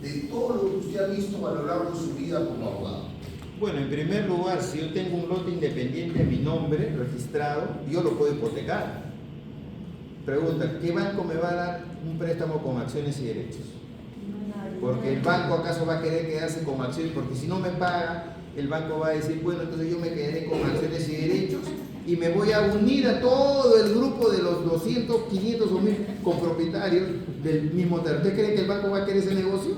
de todo lo que usted ha visto a lo largo de su vida como abogado? Bueno, en primer lugar, si yo tengo un lote independiente a mi nombre, registrado, yo lo puedo hipotecar. Pregunta, ¿qué banco me va a dar un préstamo con acciones y derechos? Porque el banco acaso va a querer quedarse con acciones, porque si no me paga, el banco va a decir, bueno, entonces yo me quedaré con acciones y derechos y me voy a unir a todo el grupo de los 200, 500 o 1000 copropietarios del mismo terreno. ¿Usted cree que el banco va a querer ese negocio?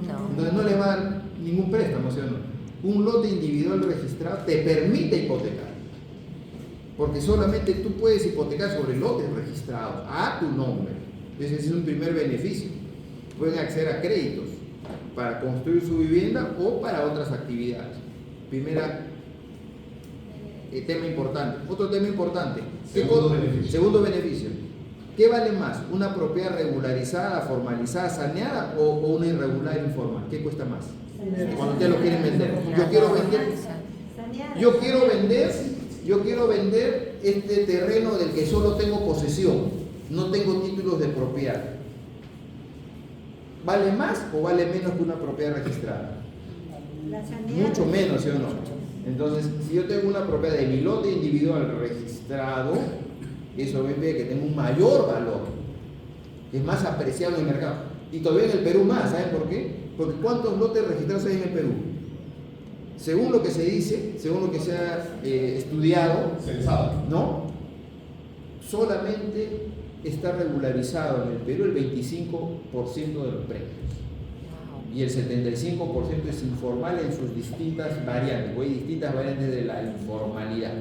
No. Entonces no le va a dar ningún préstamo, ¿sí o no? Un lote individual registrado te permite hipotecar, porque solamente tú puedes hipotecar sobre lotes registrados a tu nombre. Ese es un primer beneficio. Pueden acceder a créditos para construir su vivienda o para otras actividades. Primera tema importante. Otro tema importante. Segundo beneficio. ¿Qué vale más? ¿Una propiedad regularizada, formalizada, saneada o una irregular informal? ¿Qué cuesta más? Cuando ustedes lo quieren vender. Yo quiero vender este terreno del que solo tengo posesión, no tengo títulos de propiedad. ¿Vale más o vale menos que una propiedad registrada? Mucho menos, ¿sí o no? Entonces, si yo tengo una propiedad de mi lote individual registrado, eso me impide que tenga un mayor valor, es más apreciado en el mercado. Y todavía en el Perú más, ¿saben por qué? Porque ¿cuántos lotes registrados hay en el Perú? Según lo que se dice, según lo que se ha estudiado, ¿no? Solamente está regularizado en el Perú el 25% de los predios. Y el 75% es informal en sus distintas variantes, o hay distintas variantes de la informalidad.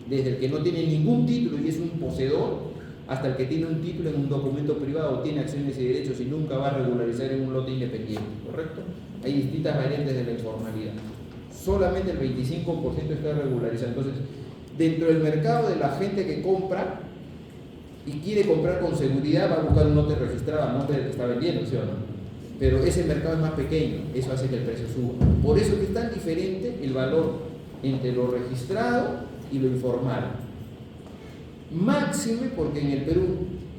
Desde el que no tiene ningún título y es un poseedor, hasta el que tiene un título en un documento privado, tiene acciones y derechos y nunca va a regularizar en un lote independiente, ¿correcto? Hay distintas variantes de la informalidad. Solamente el 25% está regularizado. Entonces, dentro del mercado de la gente que compra y quiere comprar con seguridad, va a buscar un lote registrado a nombre del que está vendiendo, ¿sí o no? Pero ese mercado es más pequeño, eso hace que el precio suba. Por eso es que es tan diferente el valor entre lo registrado y lo informal. Máxime porque en el Perú,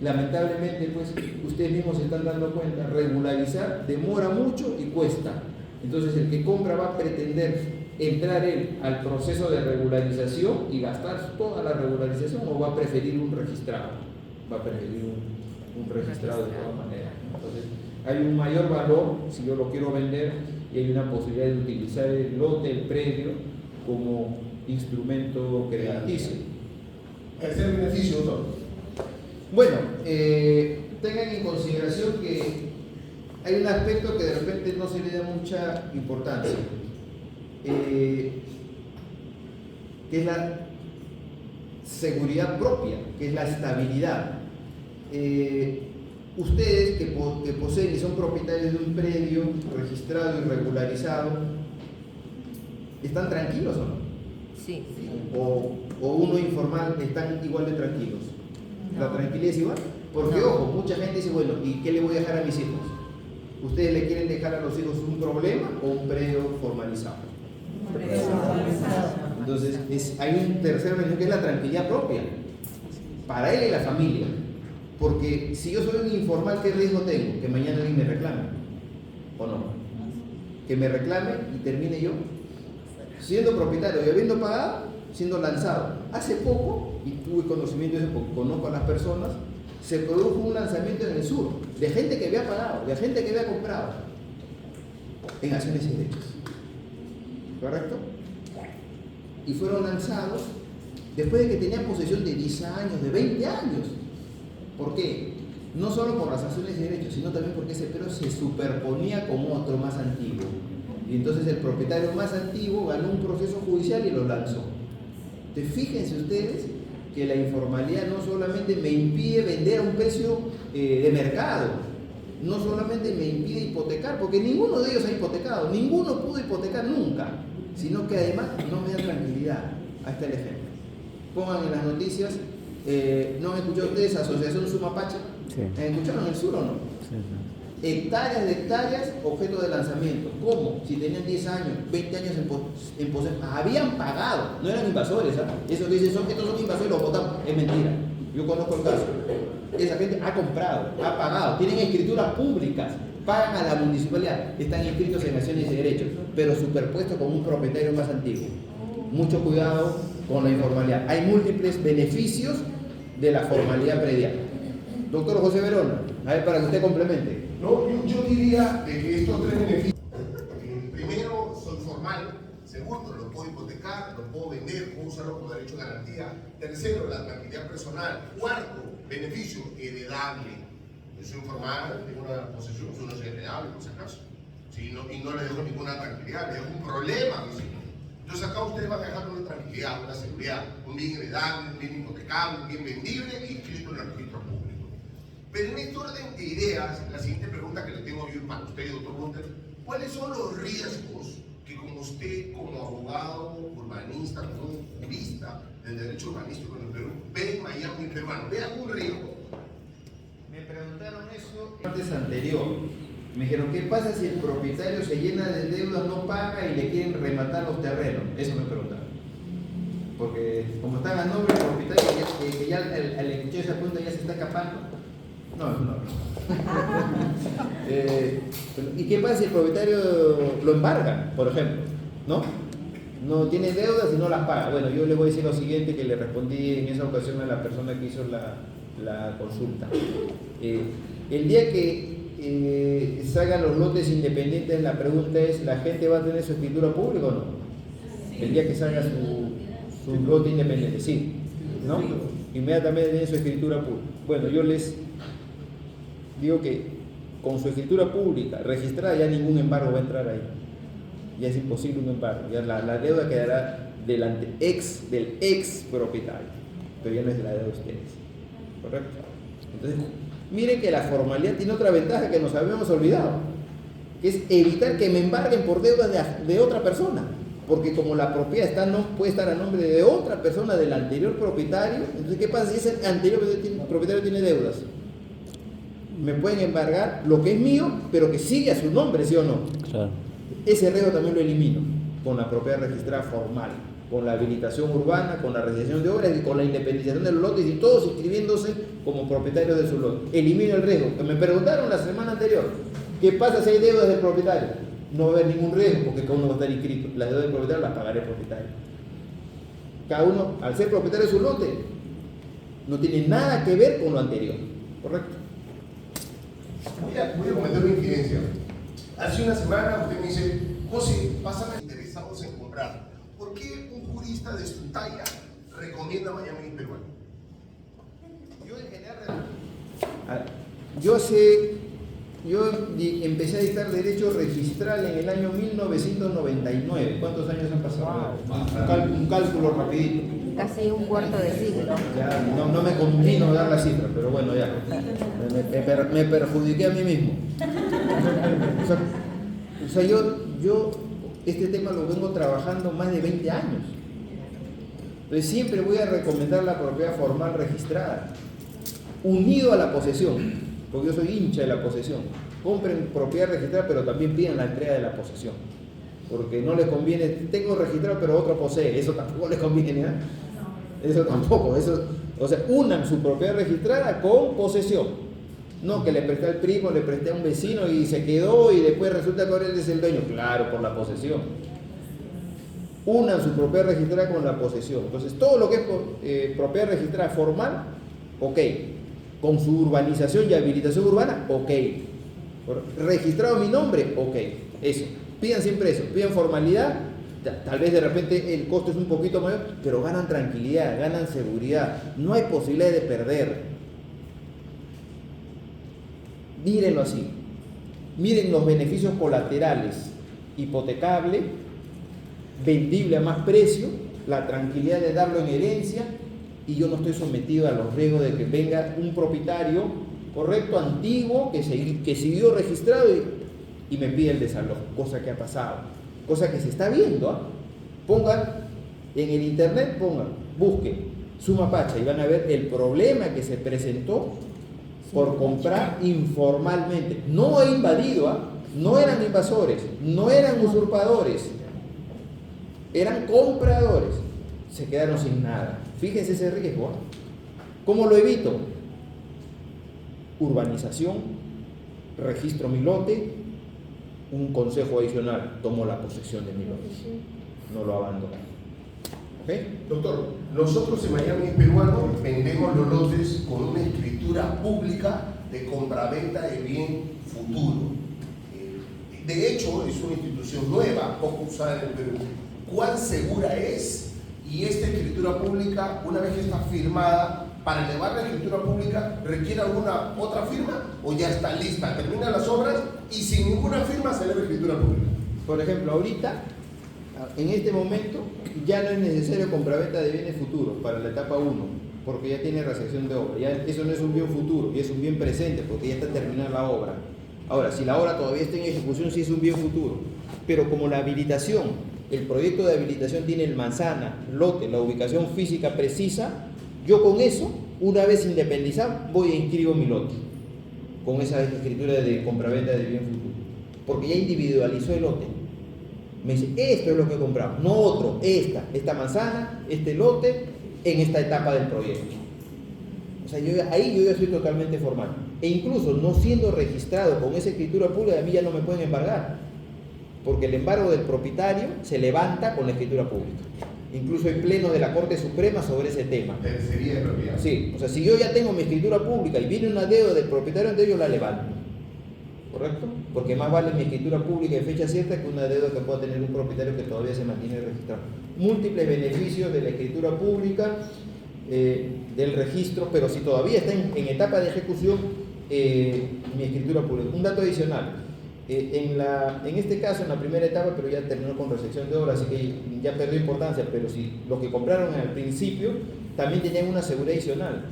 lamentablemente, pues ustedes mismos se están dando cuenta, regularizar demora mucho y cuesta. Entonces el que compra va a pretender entrar él al proceso de regularización y gastar toda la regularización, o va a preferir un registrado. Va a preferir un registrado de todas maneras. Entonces hay un mayor valor si yo lo quiero vender y hay una posibilidad de utilizar el lote, el predio, como instrumento crediticio. Tercer beneficio, doctor. Bueno, tengan en consideración que hay un aspecto que de repente no se le da mucha importancia, que es la seguridad propia, que es la estabilidad. Ustedes que poseen y son propietarios de un predio registrado y regularizado, ¿están tranquilos o no? Sí. O uno informal, ¿están igual de tranquilos? No. ¿La tranquilidad es igual? Porque, No. ojo, mucha gente dice, bueno, ¿y qué le voy a dejar a mis hijos? ¿Ustedes le quieren dejar a los hijos un problema o un predio formalizado? Entonces, hay un tercer beneficio que es la tranquilidad propia, para él y la familia. Porque si yo soy un informal, ¿qué riesgo tengo? Que mañana alguien me reclame, ¿o no? Que me reclame y termine yo siendo propietario y habiendo pagado, siendo lanzado. Hace poco, y tuve conocimiento de eso porque conozco a las personas, se produjo un lanzamiento en el sur de gente que había pagado, de gente que había comprado en acciones y derechos, ¿correcto? Y fueron lanzados después de que tenían posesión de 10 años, de 20 años. ¿Por qué? No solo por las acciones y derechos, sino también porque ese predio se superponía con otro más antiguo. Y entonces el propietario más antiguo ganó un proceso judicial y lo lanzó. Entonces fíjense ustedes que la informalidad no solamente me impide vender a un precio de mercado, no solamente me impide hipotecar, porque ninguno de ellos ha hipotecado, ninguno pudo hipotecar nunca, sino que además no me da tranquilidad. Ahí está el ejemplo. Pongan en las noticias, ¿no han escuchado ustedes Asociación Sumapacha? Sí. ¿Escucharon en el sur o no? Sí. Hectáreas de hectáreas, objeto de lanzamiento. ¿Cómo? Si tenían 10 años, 20 años en posesión, habían pagado, no eran invasores, ¿eh? Eso que dicen, estos son invasores, los votamos, es mentira. Yo conozco el caso. Esa gente ha comprado, ha pagado, tienen escrituras públicas pagan a la municipalidad, están inscritos en acciones y derechos, pero superpuestos con un propietario más antiguo. Mucho cuidado con la informalidad. Hay múltiples beneficios de la formalidad predial. Doctor José Verona, a ver, para que usted complemente. No, yo diría de que estos tres beneficios, primero, soy formal. Segundo, lo puedo hipotecar, lo puedo vender, puedo usarlo como derecho de garantía. Tercero, la tranquilidad personal. Cuarto, beneficio heredable. Yo soy informal, tengo una posesión, yo no soy heredable, por si acaso. Sí, no, y no le dejo ninguna tranquilidad, le dejo un problema a mis hijos. Entonces acá ustedes van a dejar una tranquilidad, una seguridad, un bien heredable, un bien hipotecable, un bien vendible y inscrito en el registro público. Pero en este orden de ideas, la siguiente pregunta que le tengo yo para usted, doctor Gunter, ¿cuáles son los riesgos que como usted, como abogado, urbanista, como un jurista del derecho urbanístico en el Perú, ve en Miami peruano? ¿Ve algún riesgo? Me preguntaron eso antes anterior. Me dijeron, ¿qué pasa si el propietario se llena de deudas, no paga y le quieren rematar los terrenos? Eso me preguntaron. Porque como están a nombre del propietario, que ya al escuchar esa pregunta ya se está escapando. No. ¿Y qué pasa si el propietario lo embarga, por ejemplo? No tiene deudas y no las paga. Bueno, yo le voy a decir lo siguiente que le respondí en esa ocasión a la persona que hizo la consulta. El día que salgan los lotes independientes, la pregunta es, ¿la gente va a tener su escritura pública o no? El día que salga su lote independiente, sí, ¿no? Inmediatamente tiene su escritura pública. Bueno, yo les digo que con su escritura pública registrada ya ningún embargo va a entrar ahí. Ya es imposible un embargo. Ya la deuda quedará del ex propietario, pero ya no es de la deuda de ustedes. ¿Correcto? Entonces, miren que la formalidad tiene otra ventaja que nos habíamos olvidado, que es evitar que me embarguen por deudas de otra persona. Porque como la propiedad puede estar a nombre de otra persona del anterior propietario, entonces ¿qué pasa si ese anterior propietario tiene deudas? Me pueden embargar lo que es mío, pero que sigue a su nombre, ¿sí o no? Claro. Ese riesgo también lo elimino con la propiedad registrada formal, con la habilitación urbana, con la realización de obras y con la independización de los lotes y todos inscribiéndose como propietarios de su lote. Elimino el riesgo. Que me preguntaron la semana anterior, ¿qué pasa si hay deudas del propietario? No va a haber ningún riesgo porque cada uno va a estar inscrito. Las deudas del propietario las pagará el propietario. Cada uno, al ser propietario de su lote, no tiene nada que ver con lo anterior. ¿Correcto? Voy a comentar una infidencia. Hace una semana usted me dice, José, pásame interesados en comprar. ¿Por qué un jurista de su talla recomienda Miami peruano? Yo en general, yo empecé a dictar derecho registral en el año 1999. ¿Cuántos años han pasado? Un cálculo rapidito. Casi un cuarto de siglo. Ya, no me convino dar la cifra, pero bueno, ya. Me perjudiqué a mí mismo. O sea, yo este tema lo vengo trabajando más de 20 años. Entonces siempre voy a recomendar la propiedad formal registrada, unido a la posesión, porque yo soy hincha de la posesión. Compren propiedad registrada, pero también pidan la entrega de la posesión, porque no les conviene, tengo registrado pero otro posee, eso tampoco les conviene, ¿eh? Eso tampoco, o sea, unan su propiedad registrada con posesión. No que le presté al primo, le presté a un vecino y se quedó y después resulta que ahora él es el dueño. Claro, por la posesión. Unan su propiedad registrada con la posesión. Entonces, todo lo que es propiedad registrada formal, ok. Con su urbanización y habilitación urbana, ok. Registrado mi nombre, ok. Eso. Pidan siempre eso. Pidan formalidad. Tal vez de repente el costo es un poquito mayor, pero ganan tranquilidad, ganan seguridad. No hay posibilidad de perder. Mírenlo así. Miren los beneficios colaterales: hipotecable, vendible a más precio, la tranquilidad de darlo en herencia, y yo no estoy sometido a los riesgos de que venga un propietario, correcto, antiguo, que siguió registrado y me pide el desalojo, cosa que ha pasado, cosa que se está viendo. Pongan en el internet, busquen Sumapacha y van a ver el problema que se presentó por comprar informalmente. No he invadido, no eran invasores, no eran usurpadores, eran compradores. Se quedaron sin nada. Fíjense ese riesgo. ¿Cómo lo evito? Urbanización, registro mi lote, un consejo adicional, tomo la posesión de mi lote, no lo abandono. ¿Ok? Doctor, nosotros en Miami Peruano vendemos los lotes con una escritura pública de compraventa de bien futuro. De hecho, es una institución nueva, poco usada en el Perú. ¿Cuán segura es? Y esta escritura pública, una vez que está firmada, para elevar la escritura pública, ¿requiere alguna otra firma o ya está lista? Termina las obras y sin ninguna firma se eleva escritura pública. Por ejemplo, ahorita, en este momento, ya no es necesario compraventa de bienes futuros para la etapa 1, porque ya tiene recepción de obra. Ya eso no es un bien futuro, ya es un bien presente, porque ya está terminada la obra. Ahora, si la obra todavía está en ejecución, sí es un bien futuro. Pero como la habilitación, el proyecto de habilitación tiene el manzana, lote, la ubicación física precisa, yo con eso, una vez independizado, voy e inscribo mi lote, con esa escritura de compraventa de bien futuro, porque ya individualizó el lote. Me dice, esto es lo que he comprado, no otro, esta manzana, este lote, en esta etapa del proyecto. O sea, ahí yo ya soy totalmente formal. E incluso no siendo registrado con esa escritura pública, a mí ya no me pueden embargar, porque el embargo del propietario se levanta con la escritura pública. Incluso hay pleno de la Corte Suprema sobre ese tema. Tercería de propiedad. Sí, o sea, si yo ya tengo mi escritura pública y viene una deuda del propietario, entonces yo la levanto. ¿Correcto? Porque más vale mi escritura pública de fecha cierta que una deuda que pueda tener un propietario que todavía se mantiene registrado. Múltiples beneficios de la escritura pública, del registro, pero si todavía está en etapa de ejecución, mi escritura pública. Un dato adicional. En este caso, en la primera etapa, pero ya terminó con recepción de obra, así que ya perdió importancia, pero si los que compraron al principio también tenían una seguridad adicional,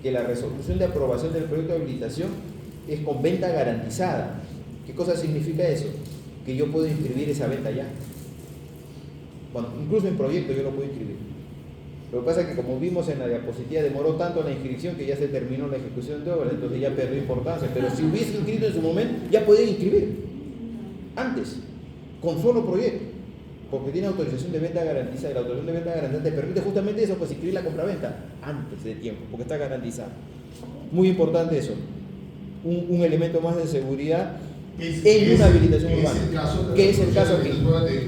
que la resolución de aprobación del proyecto de habilitación es con venta garantizada. ¿Qué cosa significa eso? Que yo puedo inscribir esa venta ya. Bueno, incluso en proyecto yo lo puedo inscribir. Lo que pasa es que, como vimos en la diapositiva, demoró tanto la inscripción que ya se terminó la ejecución de obra, entonces ya perdió importancia. Pero si hubiese inscrito en su momento, ya podía inscribir antes, con solo proyecto, porque tiene autorización de venta garantizada, y la autorización de venta garantizada te permite justamente eso, pues inscribir la compraventa antes de tiempo, porque está garantizada. Muy importante eso, un elemento más de seguridad en una habilitación urbana, que es el caso aquí,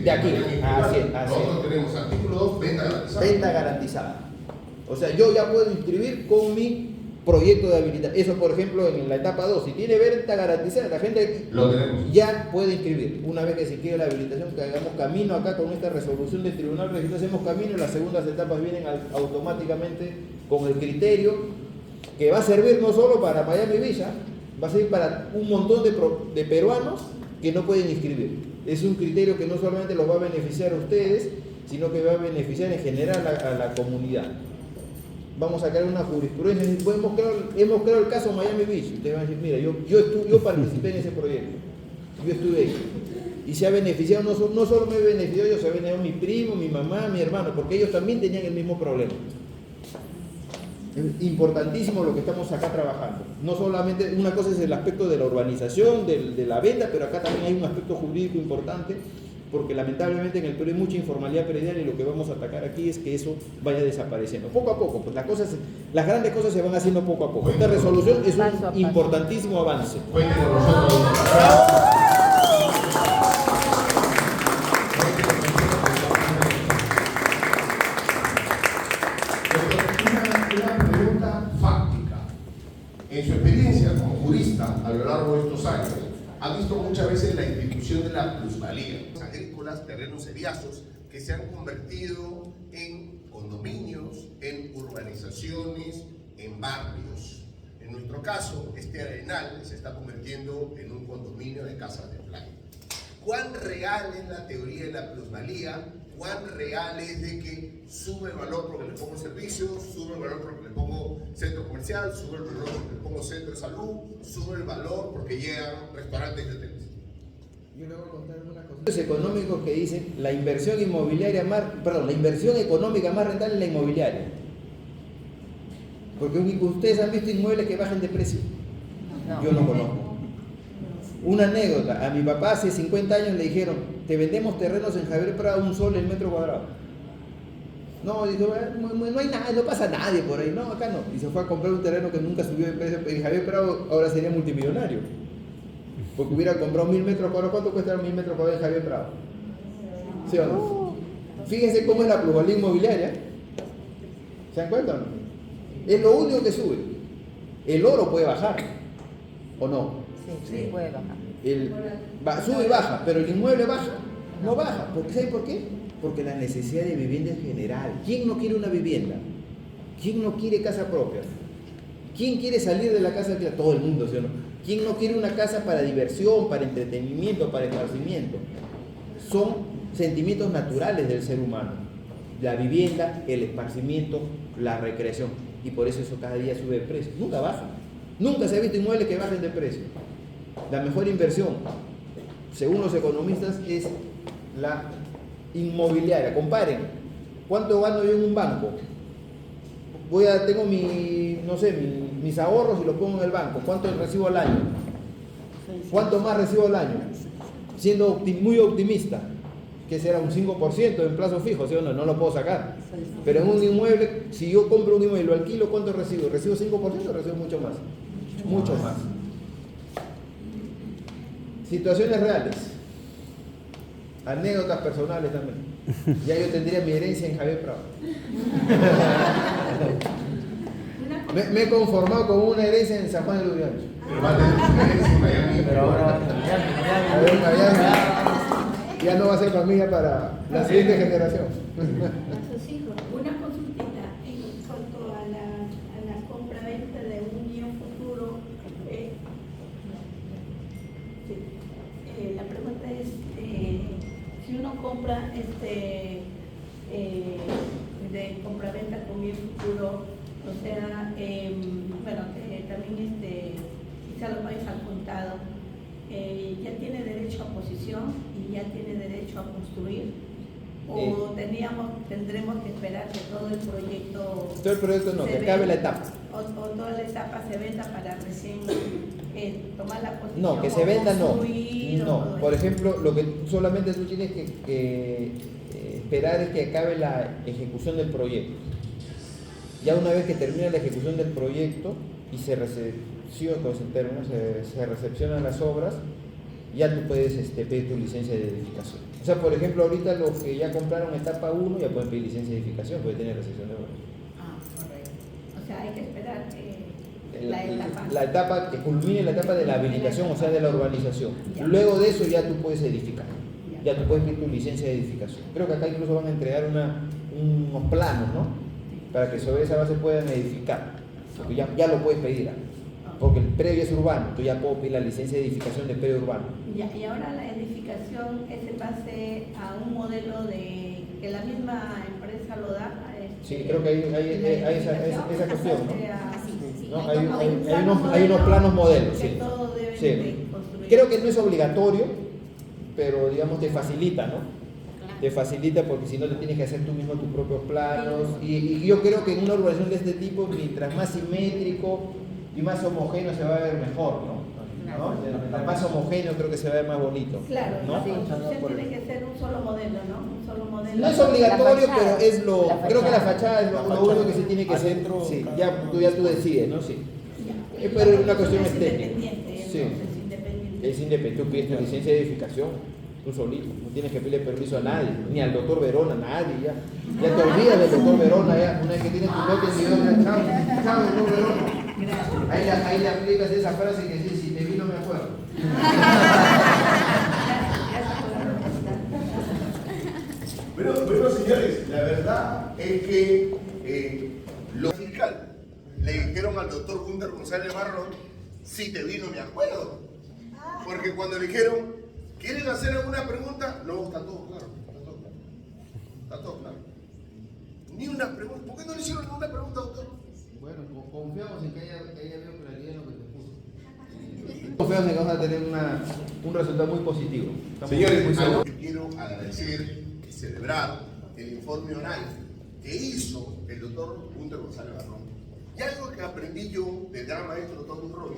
de aquí. Así es. Nosotros tenemos artículo 2, venta garantizada. Venta garantizada. O sea, yo ya puedo inscribir con mi proyecto de habilitación. Eso, por ejemplo, en la etapa 2, si tiene venta garantizada, la gente lo tenemos. Ya puede inscribir. Una vez que se inscribe la habilitación, que hagamos camino acá con esta resolución del Tribunal Regional, hacemos camino y las segundas etapas vienen automáticamente con el criterio que va a servir no solo para Miami Beach, va a servir para un montón de peruanos que no pueden inscribir. Es un criterio que no solamente los va a beneficiar a ustedes, sino que va a beneficiar en general a la comunidad. Vamos a crear una jurisprudencia. Hemos creado el caso Miami Beach. Ustedes van a decir, mira, yo participé en ese proyecto, yo estuve ahí. Y se ha beneficiado, no solo me he beneficiado yo, se ha beneficiado mi primo, mi mamá, mi hermano, porque ellos también tenían el mismo problema. Es importantísimo lo que estamos acá trabajando. No solamente, una cosa es el aspecto de la urbanización, de la venta, pero acá también hay un aspecto jurídico importante, porque lamentablemente en el Perú hay mucha informalidad predial y lo que vamos a atacar aquí es que eso vaya desapareciendo. Poco a poco, pues las grandes cosas se van haciendo poco a poco. Esta resolución es un importantísimo avance. Cuenten con nosotros. Una pregunta fáctica. En su experiencia como jurista a lo largo de estos años, ha visto muchas veces la institución de la plusvalía, agrícolas, terrenos seriazos que se han convertido en condominios, en urbanizaciones, en barrios. En nuestro caso, este arenal se está convirtiendo en un condominio de casas de playa. ¿Cuán real es la teoría de la plusvalía? ¿Cuán real es de que sube el valor porque le pongo servicios, sube el valor porque le pongo centro comercial, sube el valor porque le pongo centro de salud, sube el valor porque llegan restaurantes y hoteles? Yo le voy a contar una cosa. Los económicos que dicen la inversión inmobiliaria la inversión económica más rentable es la inmobiliaria. Porque ustedes han visto inmuebles que bajen de precio. No. Yo no conozco. Una anécdota, a mi papá hace 50 años le dijeron, te vendemos terrenos en Javier Prado $1 el metro cuadrado. No, dijo, no hay nada, no pasa nadie por ahí, no, acá no. Y se fue a comprar un terreno que nunca subió de precio, en Javier Prado ahora sería multimillonario. Porque hubiera comprado 1000 metros cuadrados. ¿Cuánto cuesta 1000 metros cuadrados en Javier Prado? ¿Sí o no? Fíjense cómo es la plusvalía inmobiliaria. ¿Se dan cuenta o no? Es lo único que sube. El oro puede bajar, ¿o no? Sí, puede bajar. Sube y baja, pero el inmueble baja. No baja. ¿Sabe por qué? Porque la necesidad de vivienda es general. ¿Quién no quiere una vivienda? ¿Quién no quiere casa propia? ¿Quién quiere salir de la casa alquilada? Todo el mundo, ¿sí o no? ¿Quién no quiere una casa para diversión, para entretenimiento, para esparcimiento? Son sentimientos naturales del ser humano. La vivienda, el esparcimiento, la recreación. Y por eso cada día sube de precio. Nunca baja. Nunca se ha visto inmuebles que bajen de precio. La mejor inversión, según los economistas, es la inmobiliaria. Comparen. ¿Cuánto gano yo en un banco? Tengo mis ahorros y los pongo en el banco. ¿Cuánto recibo al año? ¿Cuánto más recibo al año? Siendo muy optimista, que será un 5% en plazo fijo, ¿sí o no? No lo puedo sacar. Pero en un inmueble, si yo compro un inmueble y lo alquilo, ¿cuánto recibo? ¿Recibo 5% o recibo mucho más? Mucho más. Situaciones reales. Anécdotas personales también. Ya yo tendría mi herencia en Javier Prado. Me he conformado con una herencia en San Juan de Lurigancho. Pero va a tener su herencia en Miami. Pero ahora ya no va a ser familia para la siguiente generación. A sus hijos. Una consultita en cuanto a la compra-venta de un bien futuro. La pregunta es, si uno compra de compra-venta con bien futuro, o sea, también quizá lo vais al contado, ya tiene derecho a posesión y ya tiene derecho a construir, o tendremos que esperar que todo el proyecto no, se que acabe la etapa. o toda la etapa se venda para recién tomar la posesión. No, que se o venda no. construir, o No, todo por eso. ejemplo, lo que solamente tú tienes que esperar es que acabe la ejecución del proyecto. Ya una vez que termina la ejecución del proyecto y se recepcionan las obras, ya tú puedes pedir tu licencia de edificación. O sea, por ejemplo, ahorita los que ya compraron etapa 1 ya pueden pedir licencia de edificación, pueden tener recepción de obras. Correcto. O sea, hay que esperar la etapa. La etapa que culmine la etapa de la habilitación, o sea, de la urbanización. Ya. Luego de eso ya tú puedes edificar. Ya tú puedes pedir tu licencia de edificación. Creo que acá incluso van a entregar unos planos, ¿no? Para que sobre esa base puedan edificar. Porque ya lo puedes pedir. Porque el predio es urbano, tú ya puedo pedir la licencia de edificación de predio urbano. Y ahora la edificación es en base a un modelo que la misma empresa lo da. Sí, creo que hay esa cuestión, ¿no? ¿No? Hay unos planos planos modelos, que sí. todos deben Sí. de construir. Creo que no es obligatorio, pero digamos te facilita, ¿no? Te facilita porque si no te tienes que hacer tú mismo tus propios planos. Y yo creo que en una urbanización de este tipo, mientras más simétrico y más homogéneo se va a ver mejor, ¿no? Mientras más homogéneo creo que se va a ver más bonito. Claro, ¿no? la construcción tiene que ser un solo modelo, ¿no? Un solo modelo. No es obligatorio, La pero fachada. es lo. La Creo que la fachada. fachada es lo único que se tiene que hacer. Adentro, Sí, claro. ya tú decides, ¿no? Sí. Ya. Pero es una cuestión Es estética. independiente, Sí. entonces, independiente. Es independiente, tú pides tu licencia de edificación, tú solito, no tienes que pedirle permiso a nadie, ni al doctor Verona, a nadie, ya te olvidas del doctor Verona, ya, una vez que tienes tu lote individual, chao, doctor Verona. Gracias. Ahí le aplicas esa frase que dice, si te vi no me acuerdo. Bueno, señores, la verdad es que lo fiscal le dijeron al doctor Gunter González Barrón, si te vi no me acuerdo. Porque cuando le dijeron, ¿quieren hacer alguna pregunta? No, está todo claro, está todo claro. Está todo claro. Ni una pregunta. ¿Por qué no le hicieron ninguna pregunta, doctor? Bueno, confiamos en que haya habido claridad en lo que te puso. Confiamos en que vamos a tener un resultado muy positivo. Estamos Señores, muy seguros. quiero agradecer y celebrar el informe oral que hizo el doctor Gunter González Barrón. Y algo que aprendí yo del gran maestro doctor Monroy,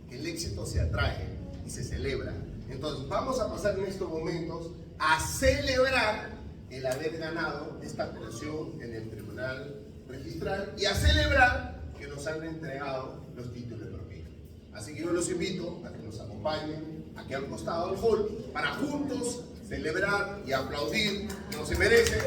que el éxito se atrae y se celebra. Entonces, vamos a pasar en estos momentos a celebrar el haber ganado esta apelación en el Tribunal Registral y a celebrar que nos han entregado los títulos de propiedad. Así que yo los invito a que nos acompañen aquí al costado del hall para juntos celebrar y aplaudir que no se merece.